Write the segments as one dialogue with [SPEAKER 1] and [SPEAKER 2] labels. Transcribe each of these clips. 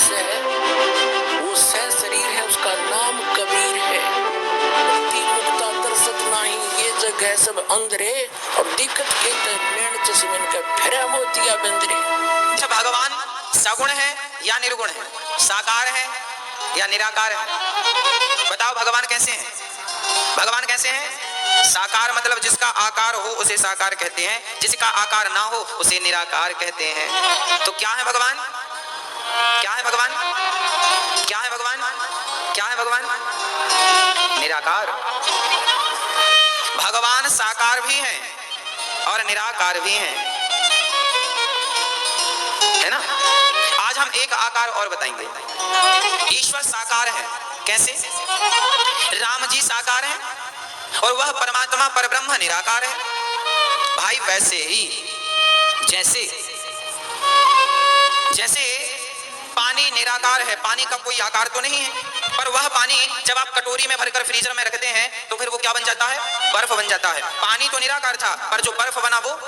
[SPEAKER 1] पास है वो सह शरीर है, उसका नाम कबीर है। मुक्ता दर्शत नहीं ये जग है सब अंधरे, और दिक्कत के नैन चश्मिन का फेरा मोतिया बंदरे।
[SPEAKER 2] अच्छा, भगवान सगुण है या निर्गुण है, साकार है या निराकार है? बताओ भगवान कैसे हैं? भगवान कैसे हैं? साकार मतलब जिसका आकार हो उसे साकार कहते हैं, जिसका आकार ना हो उसे निराकार कहते हैं। तो क्या है भगवान? क्या है भगवान? क्या है भगवान? क्या है भगवान? निराकार। भगवान साकार भी है और निराकार भी है, है ना? आज हम एक आकार और बताएंगे। ईश्वर साकार है, कैसे? राम जी साकार है और वह परमात्मा परब्रह्म निराकार है। भाई वैसे ही जैसे जैसे पानी निराकार है, पानी का कोई आकार तो नहीं है, पर वह पानी जब आप कटोरी में भरकर फ्रीजर में रखते हैं तो फिर वो क्या बन जाता है? बर्फ बन जाता है। पानी तो निराकार था, पर जो बर्फ बना वो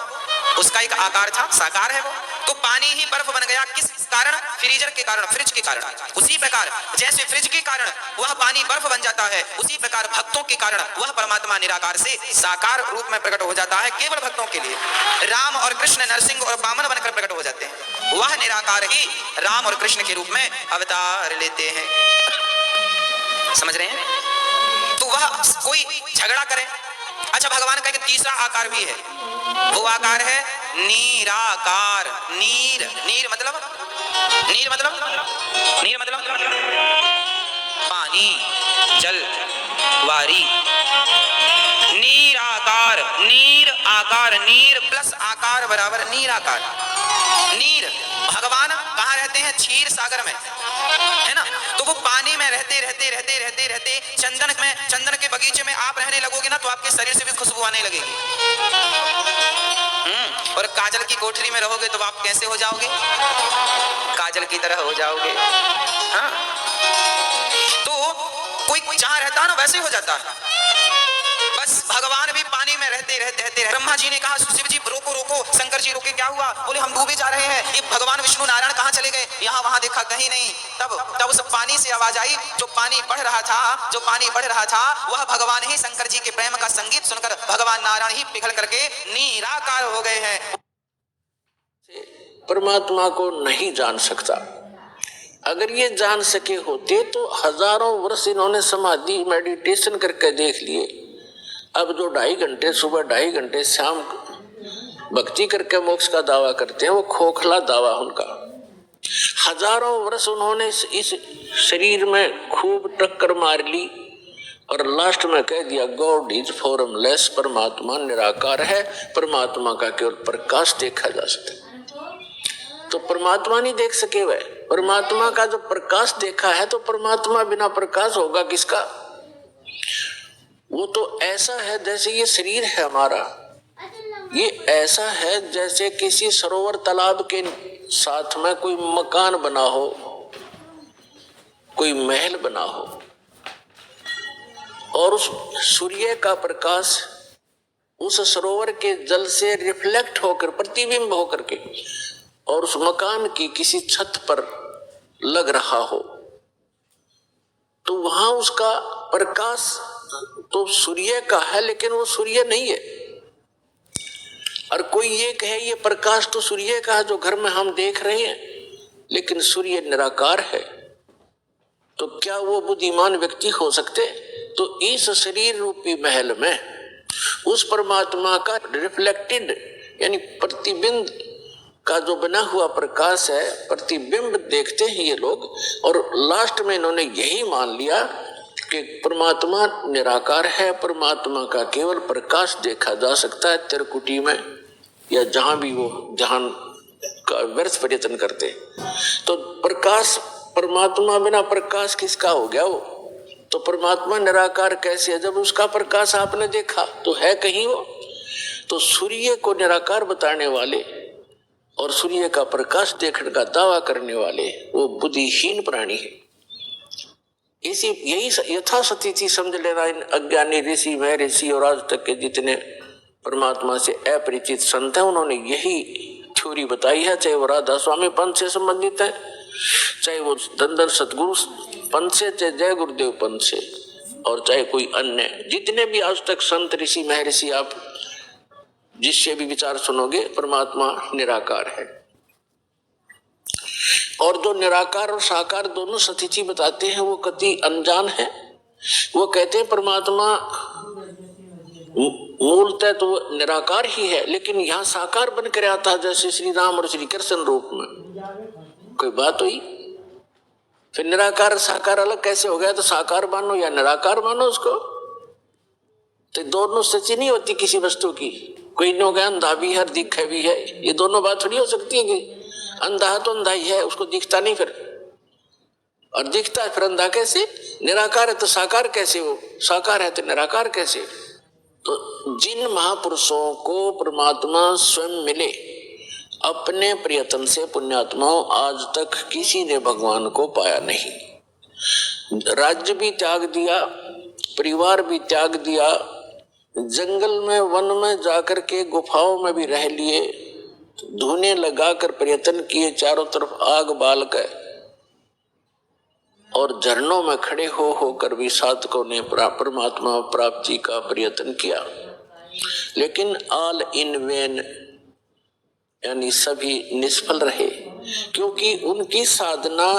[SPEAKER 2] उसका एक आकार था, साकार है वो। तो पानी ही बर्फ बन गया, किस कारण? फ्रीजर के कारण, फ्रिज के कारण। उसी प्रकार जैसे फ्रिज के कारण वह पानी बर्फ बन जाता है, उसी प्रकार भक्तों के कारण वह परमात्मा निराकार से साकार रूप में प्रकट हो जाता है, केवल भक्तों के लिए। राम और कृष्ण नरसिंह और वामन बनकर प्रकट हो जाते हैं, वह निराकार ही राम और कृष्ण के रूप में अवतार लेते हैं। समझ रहे हैं? तो वह कोई झगड़ा करे। अच्छा, भगवान का एक तीसरा आकार भी है, वो आकार है निराकार। नीर, नीर मतलब, नीर मतलब, नीर मतलब पानी, जल, वारी। नीराकार, नीर आकार, नीर प्लस आकार बराबर नीराकार। नीर, भगवान कहाँ रहते हैं? क्षीर सागर में, है ना? तो वो पानी में रहते रहते रहते रहते रहते चंदन में, चंदन के बगीचे में आप रहने लगोगे ना तो आपके शरीर से भी खुशबू आने लगेगी। और काजल की कोठरी में रहोगे तो आप कैसे हो जाओगे? काजल की तरह हो जाओगे। हाँ, तो कोई जहां रहता है ना वैसे ही हो जाता है। बस भगवान भी पानी में रहते रहते रहते। ब्रह्मा जी ने कहा शिव जी रोको रोको, शंकर जी रोके, क्या हुआ? बोले हम डूबे जा रहे हैं। ये भगवान विष्णु नारायण कहाँ चले गए? यहाँ वहां देखा, कहीं नहीं। तब उस पानी से आवाज आई, जो पानी बढ़ रहा था, जो पानी बढ़ रहा था वह भगवान ही शंकर जी के प्रेम का संगीत सुनकर भगवान नारायण ही पिघल करके निराकार हो गए हैं।
[SPEAKER 1] परमात्मा को नहीं जान सकता। अगर ये जान सके होते तो हजारों वर्ष इन्होंने समाधि मेडिटेशन करके देख लिए। अब जो 2.5 घंटे सुबह, 2.5 घंटे शाम भक्ति करके मोक्ष का दावा करते हैं, वो खोखला दावा उनका। हजारों वर्ष उन्होंने इस शरीर में खूब टक्कर मार ली और लास्ट में कह दिया गॉड इज फॉर्मलेस, परमात्मा निराकार है, परमात्मा का केवल प्रकाश देखा जा सकता है। तो परमात्मा नहीं देख सके वह, परमात्मा का जो प्रकाश देखा है, तो परमात्मा बिना प्रकाश होगा किसका? वो तो ऐसा है जैसे ये शरीर है हमारा, ये ऐसा है जैसे किसी सरोवर तालाब के साथ में कोई मकान बना हो, कोई महल बना हो, और उस सूर्य का प्रकाश उस सरोवर के जल से रिफ्लेक्ट होकर, प्रतिबिंब होकर के, और उस मकान की किसी छत पर लग रहा हो, तो वहां उसका प्रकाश तो सूर्य का है, लेकिन वो सूर्य नहीं है। और कोई ये कहे ये प्रकाश तो सूर्य का है जो घर में हम देख रहे हैं, लेकिन सूर्य निराकार है, तो क्या वो बुद्धिमान व्यक्ति हो सकते? तो इस शरीर रूपी महल में उस परमात्मा का रिफ्लेक्टेड यानी प्रतिबिंब का जो बना हुआ प्रकाश है, प्रतिबिंब देखते हैं ये लोग। और लास्ट में इन्होंने यही मान लिया कि परमात्मा निराकार है, परमात्मा का केवल प्रकाश देखा जा सकता है त्रिकुटी में या जहां भी वो जहां का व्यर्थ प्रयत्न करते। तो प्रकाश, परमात्मा बिना प्रकाश किसका हो गया वो? तो परमात्मा निराकार कैसे है जब उसका प्रकाश आपने देखा तो है कहीं वो? तो सूर्य को निराकार बताने वाले और सूर्य का प्रकाश देखने का दावा करने वाले वो बुद्धिहीन प्राणी है। इसी यही यथास्थिति समझ लेना। इन अज्ञानी ऋषि, महर्षि और आज तक के जितने परमात्मा से अपरिचित संत हैं, उन्होंने यही थ्योरी बताई है, चाहे वो राधा स्वामी पंथ से संबंधित है, चाहे वो धनधर सतगुरु पंथ से, चाहे जय गुरुदेव पंथ से, और चाहे कोई अन्य, जितने भी आज तक संत ऋषि महर्षि आप जिससे भी विचार सुनोगे, परमात्मा निराकार है। और जो निराकार और साकार दोनों सतीची बताते हैं वो कति अनजान है। वो कहते हैं परमात्मा मूलतः तो वो निराकार ही है, लेकिन यहाँ साकार बनकर आता है, जैसे श्री राम और श्री कृष्ण रूप में। कोई बात हुई? फिर निराकार साकार अलग कैसे हो गया? तो साकार मानो या निराकार मानो उसको, तो दोनों सच्ची नहीं होती किसी वस्तु की। कोई नहीं हो गया अंधा भी है दिखे भी है, ये दोनों बात थोड़ी हो सकती है कि अंधा है तो अंधा ही है, उसको दिखता नहीं फिर, और दिखता है फिर अंधा कैसे? निराकार है तो साकार कैसे? वो साकार है तो निराकार कैसे? तो जिन महापुरुषों को परमात्मा स्वयं मिले अपने प्रयत्न से, पुण्यात्माओं, आज तक किसी ने भगवान को पाया नहीं। राज्य भी त्याग दिया, परिवार भी त्याग दिया, जंगल में वन में जाकर के गुफाओं में भी रह लिए, धुने लगाकर प्रयत्न किए, चारों तरफ आग बाल कर, और झरनों में खड़े हो कर भी साधकों ने परमात्मा प्राप्ति का प्रयत्न किया, लेकिन ऑल इन वेन, यानी सभी निष्फल रहे, क्योंकि उनकी साधना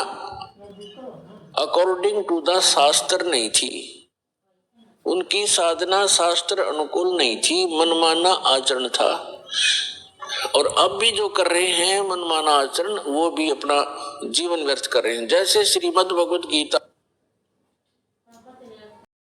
[SPEAKER 1] अकॉर्डिंग टू द शास्त्र नहीं थी। उनकी साधना शास्त्र अनुकूल नहीं थी, मनमाना आचरण था। और अब भी जो कर रहे हैं मनमाना आचरण, वो भी अपना जीवन व्यर्थ कर रहे हैं। जैसे श्रीमद् भगवद गीता